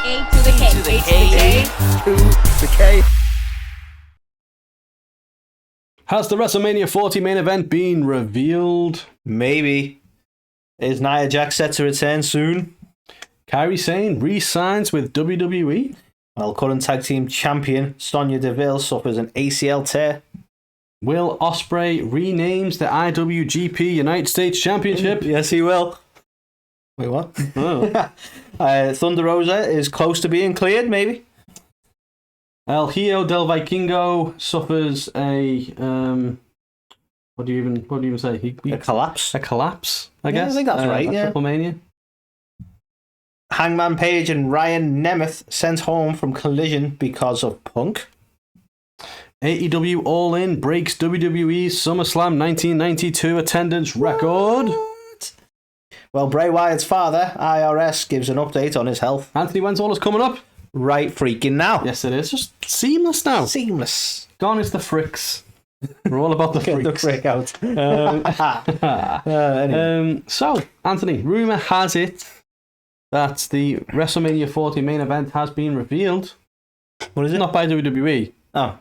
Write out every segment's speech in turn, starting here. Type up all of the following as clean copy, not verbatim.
A to the K. To the K. To the K. Has the WrestleMania 40 main event been revealed? Maybe. Is Nia Jax set to return soon? Kairi Sane re-signs with WWE? Well, current tag team champion Sonya Deville suffers an ACL tear. Will Ospreay renames the IWGP United States Championship? Yes, he will. Wait, what? Oh. Thunder Rosa is close to being cleared, maybe. El Hijo Del Vikingo suffers a what do you even say? A collapse. A collapse, I Yeah, guess. I think that's right, yeah. Triplemania. Hangman Page and Ryan Nemeth sent home from Collision because of Punk. AEW All In breaks WWE Summerslam 1992 attendance record. What? Well, Bray Wyatt's father, IRS, gives an update on his health. Anthony Wenzel is coming up. Right freaking now. Yes, it is. Just seamless now. Seamless. Gone is the fricks. We're all about the Get the freaks. frick out. Anyway. So, Anthony, rumour has it that the WrestleMania 40 main event has been revealed. What is it? Not by WWE, Oh,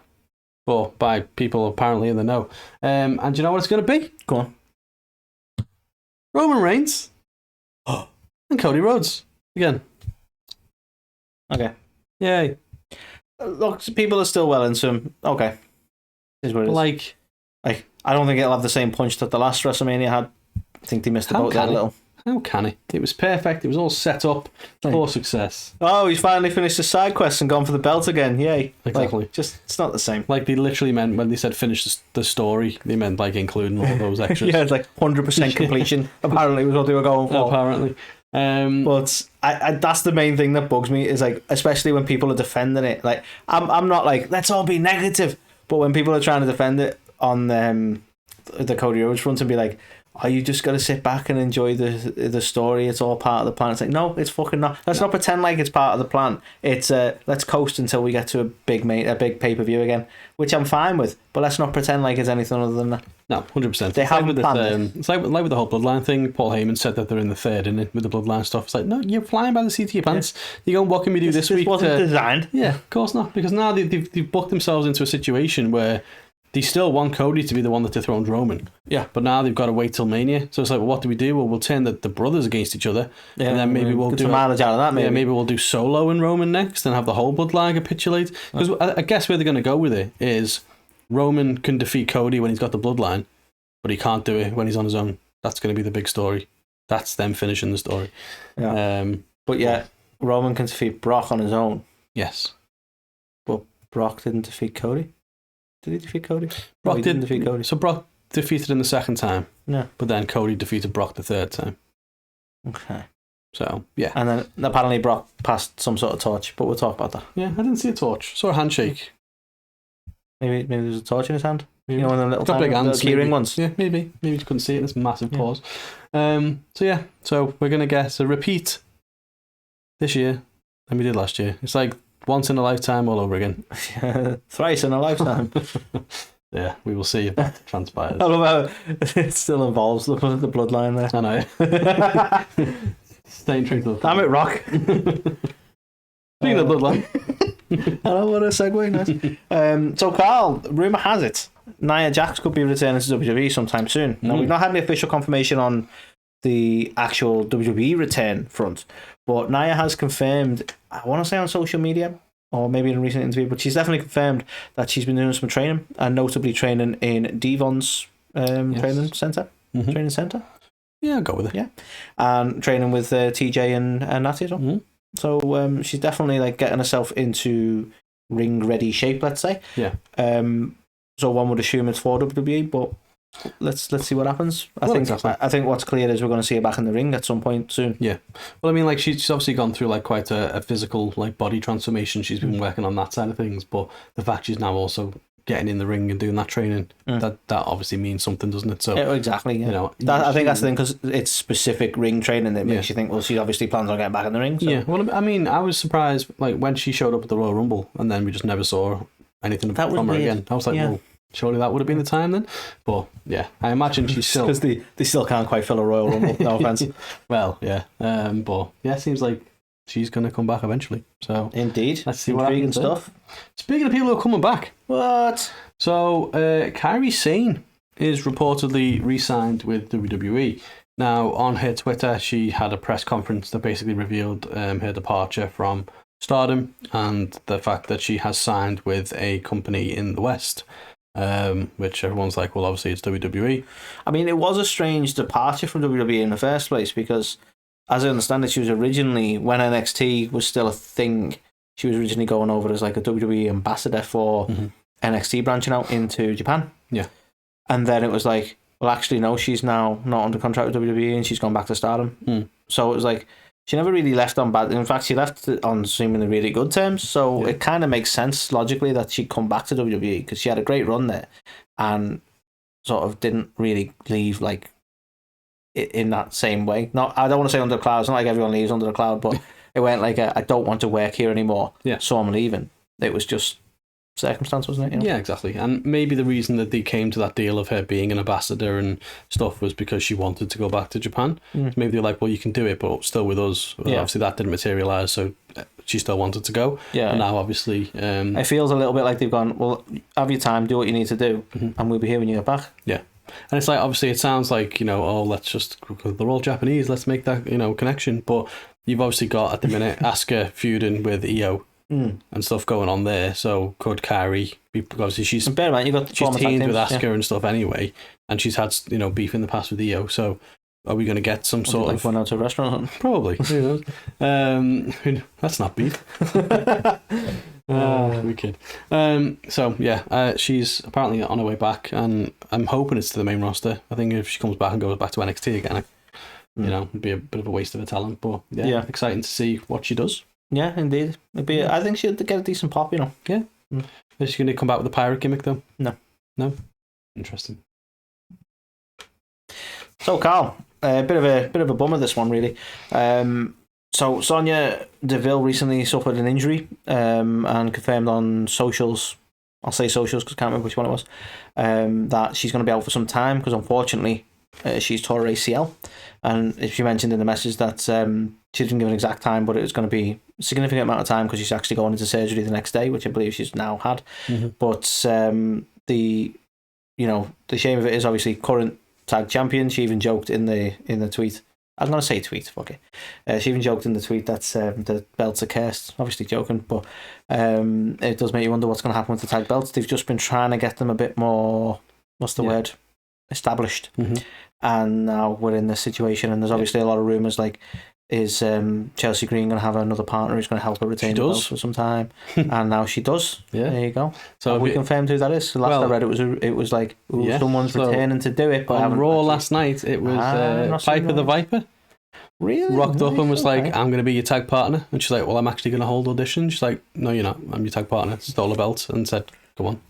but by people apparently in the know. And do you know what it's going to be? go on. Roman Reigns and Cody Rhodes again. Okay. Yay. Look, people are still well into him. Okay. Is what it is. Like, I don't think it'll have the same punch that the last WrestleMania had. I think they missed the How boat there a can it? little. how can it? It was perfect. It was all set up for success. Oh, he's finally finished his side quest and gone for the belt again. Yay. Exactly. It's not the same. Like, they literally meant, when they said finish the story, they meant, like, including all those extras. Yeah, it's like 100% completion, apparently, was what they were going for. Apparently. But I that's the main thing that bugs me, is like, especially when people are defending it. Like, I'm not like, let's all be negative, but when people are trying to defend it on the Cody Rhodes front and be like, oh, you just got to sit back and enjoy the story, it's all part of the plan. It's like, no, it's fucking not. Let's not pretend like it's part of the plan. It's let's coast until we get to a big pay-per-view again, which I'm fine with, but let's not pretend like it's anything other than that. No, 100%. They haven't with planned this, it's like with the whole Bloodline thing. Paul Heyman said that they're in the third, and with the Bloodline stuff, it's like, no, you're flying by the seat of your pants. You go, what can we do this week? This wasn't designed. Yeah, of course not. Because now they've booked themselves into a situation where they still want Cody to be the one that dethrones Roman. Yeah. But now they've got to wait till Mania. So it's like, well, what do we do? Well, we'll turn the brothers against each other. Yeah, and then maybe we'll get do some mileage out of that, maybe. Yeah, maybe we'll do Solo and Roman next and have the whole Bloodline capitulate. Because I guess where they're going to go with it is Roman can defeat Cody when he's got the Bloodline, but he can't do it when he's on his own. That's going to be the big story. That's them finishing the story. Yeah. But yeah, Roman can defeat Brock on his own. Yes. But Brock didn't defeat Cody. Did he defeat Cody? Brock he didn't defeat Cody. So Brock defeated him the second time. Yeah. But then Cody defeated Brock the third time. Okay. So, yeah. And then apparently Brock passed some sort of torch, but we'll talk about that. Yeah, I didn't see a torch. Saw a handshake. Maybe there's a torch in his hand. Maybe. You know, one of them little Got big tiny hands, keyring maybe. ones. Yeah, maybe. Maybe you couldn't see it in this massive Yeah. pause. So we're going to get a repeat this year than we did last year. It's like once in a lifetime all over again. Thrice in a lifetime. Yeah, we will see if that transpires. I love how it still involves the bloodline there. I know. Staying true to the Damn it, Rock. Speaking of bloodline. I know, what a segue, nice. So, Carl, rumour has it Nia Jax could be returning to WWE sometime soon. Now, we've not had any official confirmation on the actual WWE return front, but Nia has confirmed, I want to say on social media, or maybe in a recent interview, but she's definitely confirmed that she's been doing some training, and notably training in Devon's training centre. Mm-hmm. Training centre? Yeah, I'll go with it. Yeah. And training with TJ and Natty as well. Mm-hmm. So she's definitely like getting herself into ring ready shape, let's say. Yeah. So one would assume it's for WWE, but let's see what happens. I think what's clear is we're going to see her back in the ring at some point soon. Yeah. Well, I mean, like she's obviously gone through like quite a physical like body transformation. She's been working on that side of things, but the fact she's now also getting in the ring and doing that training, that obviously means something, doesn't it? So exactly. Yeah. You know, I think that's the thing, because it's specific ring training that makes you think, well, she obviously plans on getting back in the ring. So. Yeah. Well, I mean, I was surprised like when she showed up at the Royal Rumble, and then we just never saw anything from her again. I was like, well, surely that would have been the time then. But yeah, I imagine she's still, because they still can't quite fill a Royal Rumble. No offense. Well, yeah. But yeah, it seems like she's going to come back eventually. So indeed, let's see what happens. Stuff. Speaking of people who are coming back, what? So Kairi Sane is reportedly re-signed with WWE. Now, on her Twitter, she had a press conference that basically revealed her departure from Stardom and the fact that she has signed with a company in the West, which everyone's like, well, obviously it's WWE. I mean, it was a strange departure from WWE in the first place because, as I understand it, she was originally, when NXT was still a thing, she was originally going over as like a WWE ambassador for NXT branching out into Japan. Yeah. And then it was like, well, actually, no, she's now not under contract with WWE and she's gone back to Stardom. So it was like, she never really left on bad. In fact, she left on seemingly really good terms. So it kind of makes sense logically that she'd come back to WWE because she had a great run there and sort of didn't really leave like in that same way. Not, I don't want to say under the cloud. It's not like everyone leaves under the cloud, but it went like, I don't want to work here anymore. Yeah. So I'm leaving. It was just circumstance, wasn't it? You know? Yeah, exactly. And maybe the reason that they came to that deal of her being an ambassador and stuff was because she wanted to go back to Japan. Maybe they're like, well, you can do it, but still with us. Well, obviously that didn't materialise, so she still wanted to go. Yeah. And now obviously it feels a little bit like they've gone, well, have your time, do what you need to do, and we'll be here when you get back. Yeah. And it's like, obviously it sounds like, you know, oh, let's just, they're all Japanese, let's make that, you know, connection. But you've obviously got at the minute Asuka feuding with Io and stuff going on there. So could Kairi be, obviously she's teamed with Asuka and stuff anyway, and she's had, you know, beef in the past with Io. So are we going to get some sort of went out to a restaurant? Probably. Who knows? That's not beef. We kid. So yeah, she's apparently on her way back, and I'm hoping it's to the main roster. I think if she comes back and goes back to NXT again, you know, it'd be a bit of a waste of her talent. But yeah, exciting to see what she does. Yeah, indeed. It'd be. I think she'd get a decent pop. You know. Yeah. Is she going to come back with a pirate gimmick though? No. Interesting. So Carl, a bit of a bummer this one really. So Sonya Deville recently suffered an injury and confirmed on socials. I'll say socials because I can't remember which one it was. That she's going to be out for some time because unfortunately she's tore her ACL, and she mentioned in the message that she didn't give an exact time, but it was going to be a significant amount of time because she's actually going into surgery the next day, which I believe she's now had. But the shame of it is obviously current tag champion. She even joked in the tweet. I'm going to say tweet, fuck it. She even joked in the tweet that the belts are cursed. Obviously joking, but it does make you wonder what's going to happen with the tag belts. They've just been trying to get them a bit more, what's the word, established. And now we're in this situation, and there's obviously a lot of rumours like, is Chelsea Green going to have another partner who's going to help her retain the belt for some time? And now she does. Yeah, there you go. So we confirmed who that is. The last I read, it was like someone's returning to do it. But on Raw last night, it was Piper the Viper. Really? Rocked up and was like, I'm going to be your tag partner. And she's like, well, I'm actually going to hold audition. She's like, no, you're not. I'm your tag partner. Stole a belt and said, come on.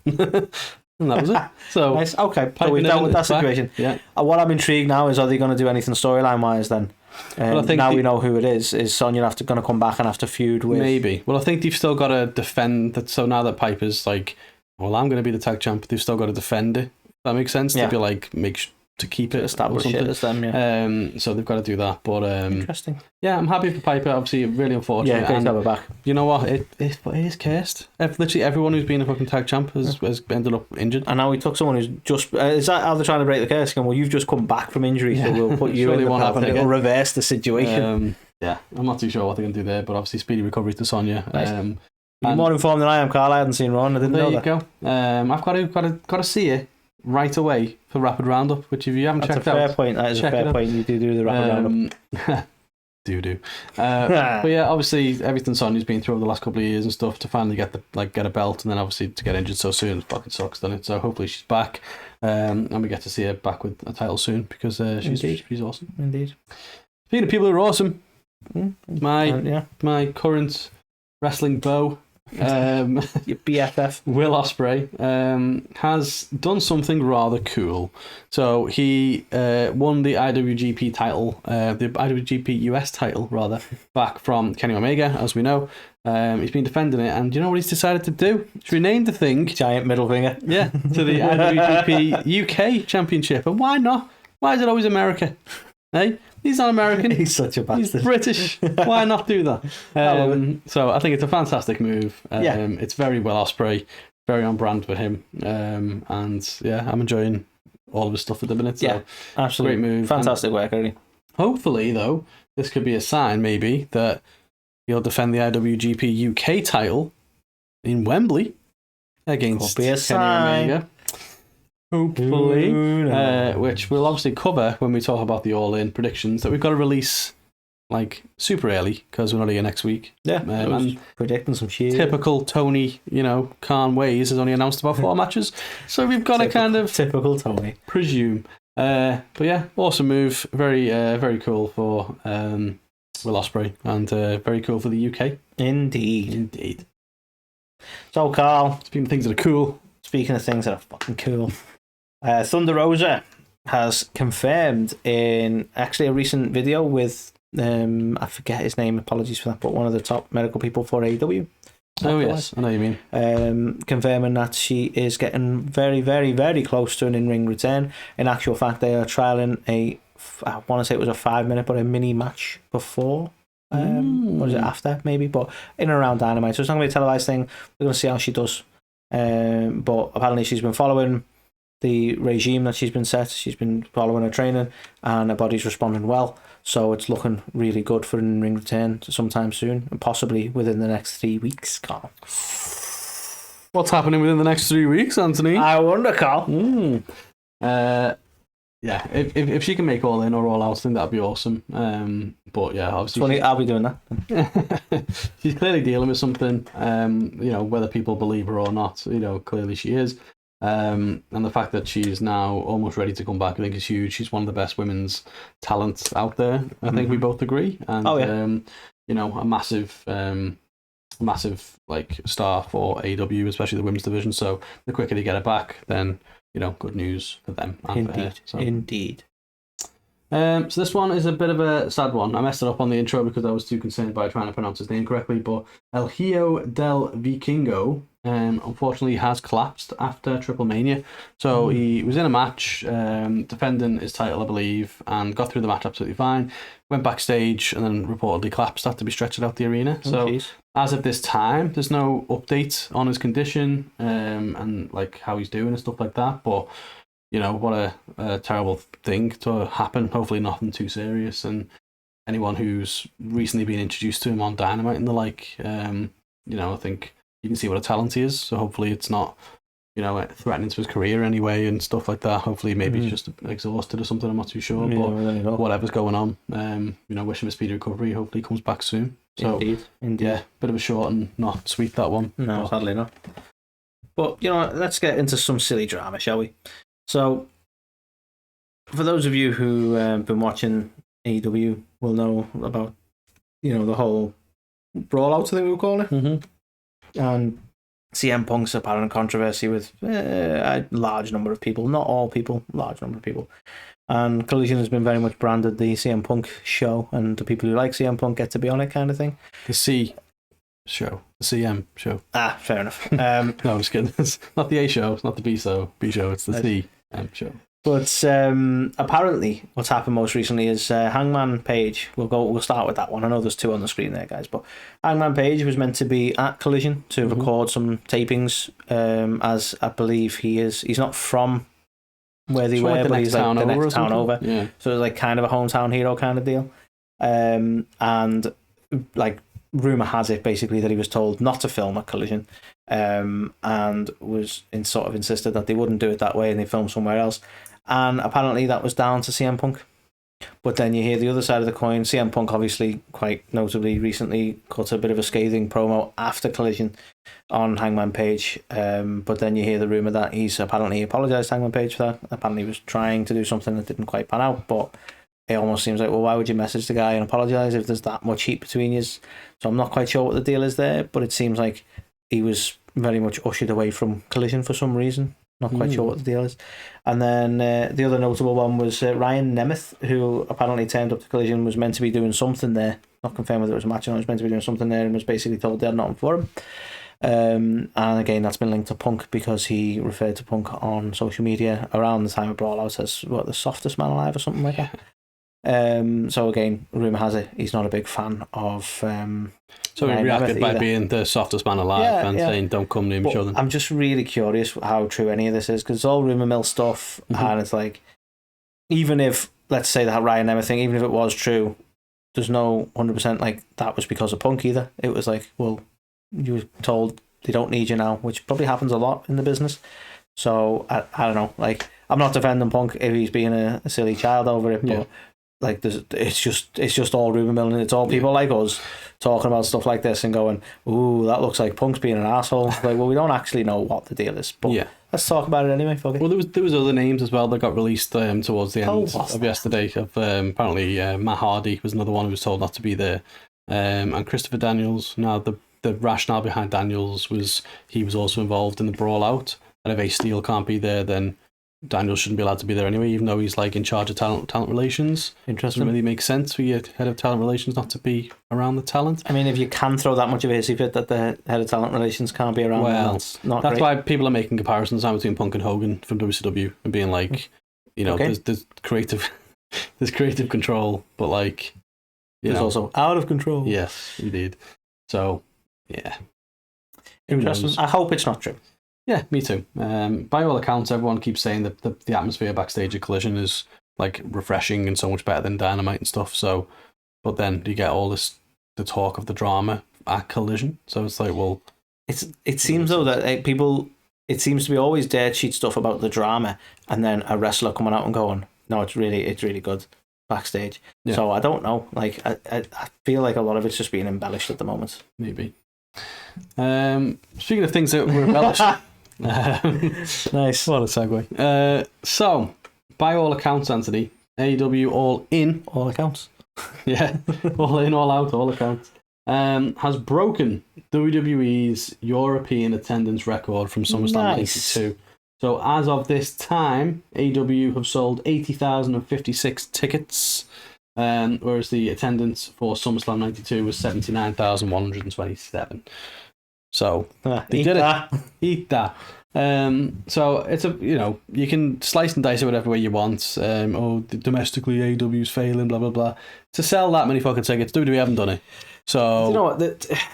And that was it. So nice. Okay, so we've dealt with that situation. Yeah. What I'm intrigued now is, are they going to do anything storyline wise then? Well, I think now we know who it is. Is Sonya going to come back and have to feud with? Maybe. Well, I think they've still got to defend that. So now that Piper's like, well, I'm going to be the tag champ, they've still got to defend it. That makes sense. Yeah. To be like, to keep it, establish it as them. Yeah. So they've got to do that. But interesting. Yeah, I'm happy for Piper. Obviously, really unfortunate. Yeah, great to have her back. You know what? It is cursed. Literally everyone who's been a fucking tag champ has ended up injured. And now we took someone who's just. Is that how they're trying to break the curse? Well, you've just come back from injury, so we'll put you in the path and it'll reverse the situation. Yeah, I'm not too sure what they're going to do there, but obviously speedy recovery to Sonya. Nice. You're more informed than I am, Carl. I hadn't seen Ron. I didn't know that. There you go. I've got to see it right away for Rapid Roundup, which if you haven't checked out... That's a fair point. That is a fair point. You do the Rapid Roundup. But yeah, obviously everything Sonya's been through over the last couple of years and stuff to finally get a belt, and then obviously to get injured so soon, it fucking sucks, doesn't it? So hopefully she's back, and we get to see her back with a title soon because she's awesome. Indeed. Speaking of people who are awesome, my current wrestling beau, your BFF Will Ospreay has done something rather cool. So he won the IWGP title, the IWGP US title rather, back from Kenny Omega, as we know. He's been defending it, and do you know what he's decided to do? He's renamed the thing giant middle finger, to the IWGP UK Championship. And why not? Why is it always America? Hey, he's not American. He's such a bastard. He's British. Why not do that? So I think it's a fantastic move. It's very well Ospreay, very on brand for him. And yeah, I'm enjoying all of his stuff at the minute. So absolutely. Great move. Fantastic work, really. Hopefully, though, this could be a sign, maybe, that he'll defend the IWGP UK title in Wembley against Could be a sign. Omega. Hopefully. Which we'll obviously cover when we talk about the All-In predictions that we've got to release like super early because we're not here next week. Yeah, and predicting some shit. Typical Tony, Khan ways has only announced about 4 matches. So we've got to kind of... Typical Tony. Presume. But yeah, awesome move. Very, very cool for Will Ospreay and very cool for the UK. Indeed. So, Carl. Speaking of things that are cool. Speaking of things that are fucking cool. Thunder Rosa has confirmed in actually a recent video with, I forget his name, apologies for that, but one of the top medical people for AEW. Oh, yes, I know what you mean. Confirming that she is getting very, very, very close to an in-ring return. In actual fact, they are trialling I want to say it was a 5-minute, but a mini match before. Or was it after, maybe? But in and around Dynamite. So it's not going to be a televised thing. We're going to see how she does. But apparently she's been following the regime that she's been set. She's been following her training and her body's responding well. So it's looking really good for an in-ring return sometime soon, and possibly within the next 3 weeks, Carl. What's happening within the next 3 weeks, Anthony? I wonder, Carl. Yeah, if she can make All In or All Out, I think that'd be awesome. But yeah, obviously... I'll be doing that. She's clearly dealing with something, whether people believe her or not, clearly she is. And the fact that she's now almost ready to come back, I think is huge. She's one of the best women's talents out there. I think we both agree. And, a massive like star for AEW, especially the women's division. So the quicker they get her back, then, good news for them. And Indeed. for her, so. Indeed. So this one is a bit of a sad one. I messed it up on the intro because I was too concerned by trying to pronounce his name correctly, but El Hijo Del Vikingo unfortunately has collapsed after Triplemania. So he was in a match, defending his title, I believe, and got through the match absolutely fine. Went backstage and then reportedly collapsed, had to be stretchered out the arena. As of this time, there's no update on his condition and like how he's doing and stuff like that. But what a terrible thing to happen. Hopefully nothing too serious. And anyone who's recently been introduced to him on Dynamite and the like, I think you can see what a talent he is. So hopefully it's not, threatening to his career anyway and stuff like that. Hopefully maybe he's just exhausted or something. I'm not too sure. But whatever's going on, wish him a speedy recovery. Hopefully he comes back soon. So, Indeed. Yeah, bit of a short and not sweet, that one. No, sadly not. But, let's get into some silly drama, shall we? So, for those of you who have been watching AEW will know about, the whole brawl-out, I think we'll call it. And CM Punk's apparent controversy with a large number of people. Not all people, large number of people. And Collision has been very much branded the CM Punk show, and the people who like CM Punk get to be on it kind of thing. The C show. The CM show. Ah, fair enough. No, I'm just kidding. It's not the A show, it's not the B show, it's the CM show. But apparently, what's happened most recently is Hangman Page. We'll start with that one. I know there's 2 on the screen there, guys. But Hangman Page was meant to be at Collision to record some tapings. As I believe he's not from where they were, but he's like the next town over. Yeah. So it's like kind of a hometown hero kind of deal. And like rumor has it basically that he was told not to film at Collision, and was insisted that they wouldn't do it that way and they filmed somewhere else. And apparently that was down to CM Punk. But then you hear the other side of the coin. CM Punk obviously quite notably recently cut a bit of a scathing promo after Collision on Hangman Page. But then you hear the rumour that he's apparently apologised to Hangman Page for that. Apparently he was trying to do something that didn't quite pan out. But it almost seems like, well, why would you message the guy and apologise if there's that much heat between you? So I'm not quite sure what the deal is there. But it seems like he was very much ushered away from Collision for some reason. Not quite sure what the deal is. And then the other notable one was Ryan Nemeth, who apparently turned up to Collision, was meant to be doing something there. Not confirmed whether it was a match or not, was meant to be doing something there and was basically told they had nothing for him. And again, that's been linked to Punk because he referred to Punk on social media around the time of Brawl Out as the softest man alive or something like that. So again, rumour has it he's not a big fan of. So he reacted by being the softest man alive and saying, "Don't come near me, show them." I'm just really curious how true any of this is, because it's all rumour mill stuff, and it's like, even if, let's say, that Ryan Nemeth thing, even if it was true, there's no 100% like that was because of Punk either. It was like, well, you were told they don't need you now, which probably happens a lot in the business. So I don't know. Like, I'm not defending Punk if he's being a silly child over it, but like, it's just all rumour mill, and it's all people like us talking about stuff like this and going, "Ooh, that looks like Punk's being an asshole." Like, well, we don't actually know what the deal is, but let's talk about it anyway. Fuck it. Well, there was other names as well that got released towards the end of yesterday. Of apparently Matt Hardy was another one who was told not to be there, and Christopher Daniels. Now the rationale behind Daniels was he was also involved in the brawl out, and if Ace Steel can't be there, then Daniel shouldn't be allowed to be there anyway, even though he's like in charge of talent relations. Interesting. Doesn't really make sense for your head of talent relations not to be around the talent. I mean, if you can throw that much of a hissy fit that the head of talent relations can't be around, that's not that's great. why people are making comparisons now between Punk and Hogan from WCW and being like, there's creative control, but like, there's also out of control. Yes, indeed. So yeah, interesting. I hope it's not true. Yeah, me too. By all accounts, everyone keeps saying that the atmosphere backstage at Collision is like refreshing and so much better than Dynamite and stuff. So, but then you get all the talk of the drama at Collision. So it's like, well, it seems though that it seems to be always dirt sheet stuff about the drama, and then a wrestler coming out and going, "No, it's really good backstage." Yeah. So I don't know. Like I feel like a lot of it's just being embellished at the moment. Maybe. Speaking of things that were embellished. Nice. What a segue. So, by all accounts, Anthony, AEW all accounts. Yeah, all in, all out, all accounts. Has broken WWE's European attendance record from SummerSlam 92. So, as of this time, AEW have sold 80,056 tickets, whereas the attendance for SummerSlam 92 was 79,127. So they did it. Eat that. So it's you can slice and dice it whatever way you want. Domestically AEW's failing, blah blah blah. To sell that many fucking tickets, WWE haven't done it. So you know what?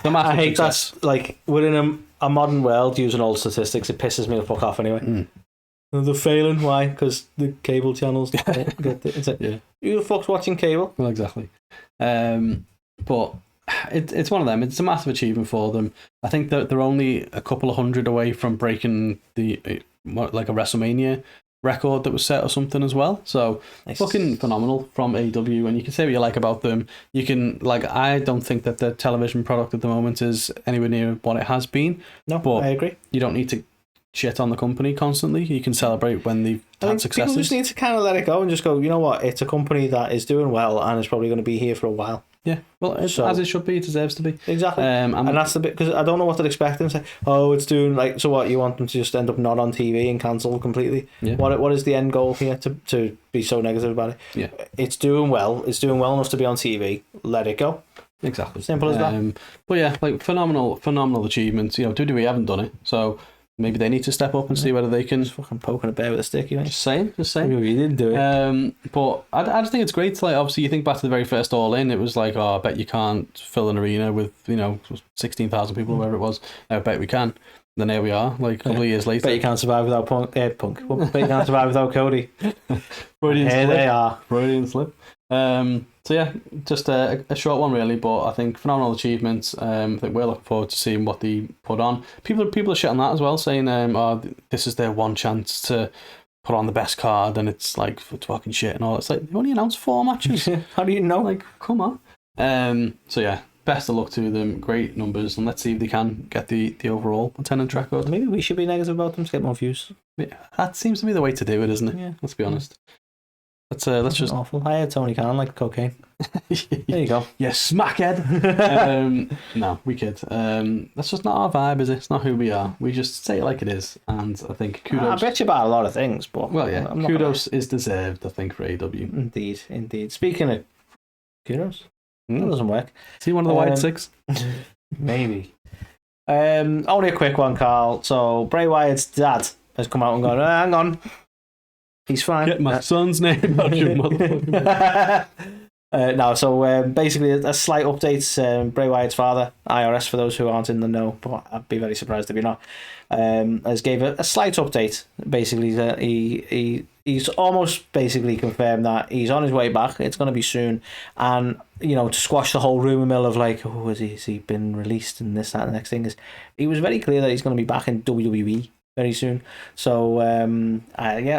I hate that. Like, we're in a modern world using old statistics. It pisses me the fuck off anyway. They're failing. Why? Because the cable channels. Who the fuck's watching cable? Well, exactly. But it's one of them. It's a massive achievement for them. I think that they're only a couple of hundred away from breaking like a WrestleMania record that was set or something as well. So fucking phenomenal from AEW. And you can say what you like about them. You can I don't think that the television product at the moment is anywhere near what it has been. No, but I agree. You don't need to shit on the company constantly. You can celebrate when they've had successes. People just need to kind of let it go and just go, you know what, it's a company that is doing well and is probably going to be here for a while. Yeah, well, as it should be, it deserves to be. Exactly. And that's the bit, because I don't know what to expect them to say. Oh, it's doing so what, you want them to just end up not on TV and cancel completely? Yeah. What is the end goal here to be so negative about it? Yeah. It's doing well. It's doing well enough to be on TV. Let it go. Exactly. Simple as that. But yeah, phenomenal achievements. WWE haven't done it, so maybe they need to step up and see whether they can. Just fucking poking a bear with a stick, you know? Just saying. Maybe you didn't do it. But I just think it's great. Like, obviously, you think back to the very first All In, it was like, oh, I bet you can't fill an arena with 16,000 people, or whatever it was. I bet we can. And then here we are, like a couple of years later. Bet you can't survive without Punk. Well, bet you can't survive without Cody. They are. Freudian slip. So yeah, just a short one really, but I think phenomenal achievements. I think we're looking forward to seeing what they put on. People are shit on that as well, saying this is their one chance to put on the best card, and it's like it's fucking shit and all. It's like they only announced 4 matches. How do you know? Like, come on. So yeah, best of luck to them. Great numbers, and let's see if they can get the overall attendance record. Maybe we should be negative about them to get more views. Yeah, that seems to be the way to do it, isn't it? Yeah. Let's be honest. Let's just awful. I had Tony Khan like cocaine. There you go. Yeah, smackhead. No, we kid. That's just not our vibe, is it? It's not who we are. We just say it like it is, and I think kudos. I bet you about a lot of things, but kudos is deserved. I think for AEW. Indeed. Speaking of kudos, that doesn't work. Is he one of the White Six? Maybe. Only a quick one, Carl. So Bray Wyatt's dad has come out and gone, hang on. He's fine. Get my son's name out your motherfucking No, so basically a slight update. Bray Wyatt's father, IRS, for those who aren't in the know, but I'd be very surprised if you're not, has gave a slight update. Basically, that he's almost basically confirmed that he's on his way back. It's going to be soon, and to squash the whole rumor mill of like, oh, has he been released and this, that, and the next thing is, he was very clear that he's going to be back in WWE very soon. So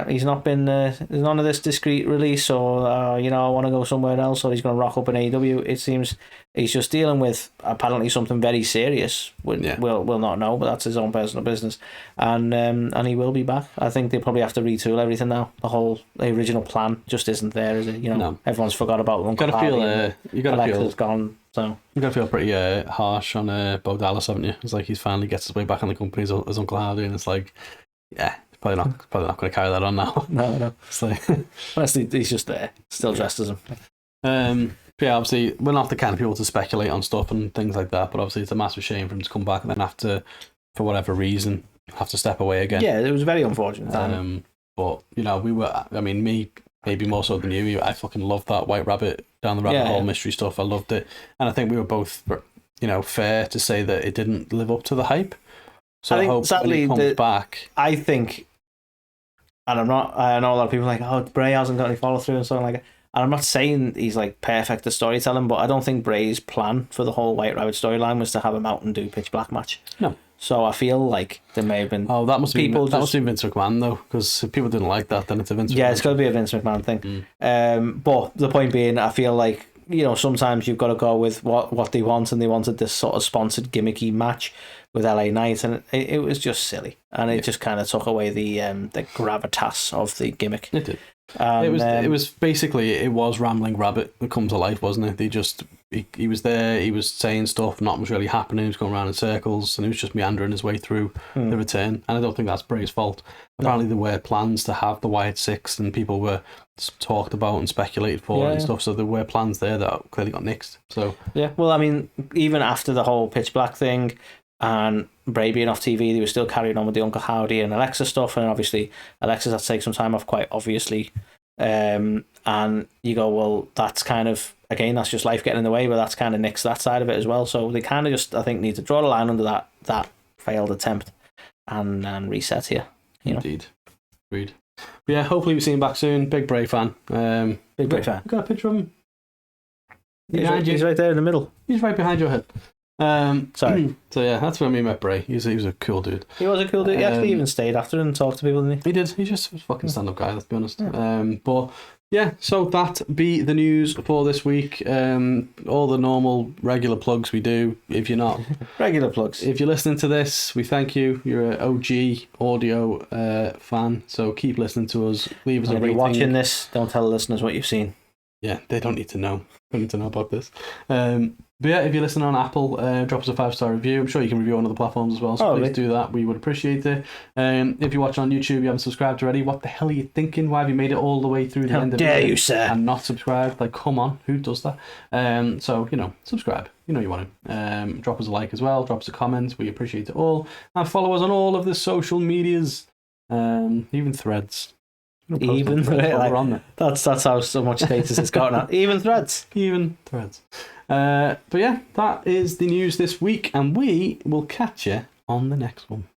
he's not been there's none of this discreet release or I want to go somewhere else, or he's going to rock up in AEW. It seems he's just dealing with apparently something very serious. We'll not know, but that's his own personal business, and he will be back. I think they probably have to retool everything now. The original plan just isn't there, is it? No. Everyone's forgot about Uncle Hardy. Alexa's gone. So you gotta feel pretty harsh on Bo Dallas, haven't you? It's like he's finally gets his way back in the company as Uncle Hardy, and it's like, yeah, probably not going to carry that on now. No. It's like, honestly, he's just there, still dressed as him. Yeah, obviously we're not the kind of people to speculate on stuff and things like that, but obviously it's a massive shame for him to come back and then have to, for whatever reason, have to step away again. Yeah, it was very unfortunate. But me maybe more so than you. I fucking loved that White Rabbit down the rabbit hole mystery stuff. I loved it, and I think we were both, fair to say that it didn't live up to the hype. So I hope sadly, when he comes back, I think, and I know a lot of people are like, oh, Bray hasn't got any follow through and something like that. And I'm not saying he's like perfect at storytelling, but I don't think Bray's plan for the whole White Rabbit storyline was to have him out and do Pitch Black match. No. So I feel like there may have been. Oh, that must be Vince McMahon though, because if people didn't like that, then it's a Vince. Yeah, it's got to be a Vince McMahon thing. But the point being, I feel like sometimes you've got to go with what they want, and they wanted this sort of sponsored gimmicky match with LA Knight, and it was just silly, and it just kind of took away the gravitas of the gimmick. It did. It was basically, it was Rambling Rabbit that come to life, wasn't it? He was there, he was saying stuff, nothing was really happening, he was going around in circles, and he was just meandering his way through the return. And I don't think that's Bray's fault. Apparently there were plans to have the Wyatt Six, and people were talked about and speculated for it and stuff, so there were plans there that clearly got nixed. So yeah, well, I mean, even after the whole Pitch Black thing and Bray being off TV, they were still carrying on with the Uncle Howdy and Alexa stuff, and obviously Alexa's had to take some time off, quite obviously. And you go, well, that's kind of, again, that's just life getting in the way, but that's kind of nixed that side of it as well. So they kind of just, I think, need to draw the line under that failed attempt and reset here. Indeed. Agreed. But yeah, hopefully we see him back soon. Big Bray fan. Big Bray fan. Got a picture of him. He's right there in the middle. He's right behind your head. Sorry. So yeah, that's when we met Bray. He was a cool dude. He was a cool dude. He actually even stayed after and talked to people, didn't he? He did. He's just a fucking stand-up guy, let's be honest. Yeah. But yeah, so that be the news for this week. All the normal regular plugs we do. If you're not regular plugs, if you're listening to this, we thank you. You're an OG audio fan, so keep listening to us. Leave us a rating. If you're watching this, don't tell the listeners what you've seen. Yeah, they don't need to know. They don't need to know about this. But yeah, if you're listening on Apple, drop us a 5-star review. I'm sure you can review on other platforms as well, so please do that. We would appreciate it. If you're watching on YouTube, you haven't subscribed already, what the hell are you thinking? Why have you made it all the way through the end of it? How dare you, sir? And not subscribed? Like, come on, who does that? So, subscribe. You know you want to. Drop us a like as well. Drop us a comment. We appreciate it all. And follow us on all of the social medias, even Threads. Even Threads. That's how so much status it's got now. Even Threads. Even Threads. But yeah, that is the news this week, and we will catch you on the next one.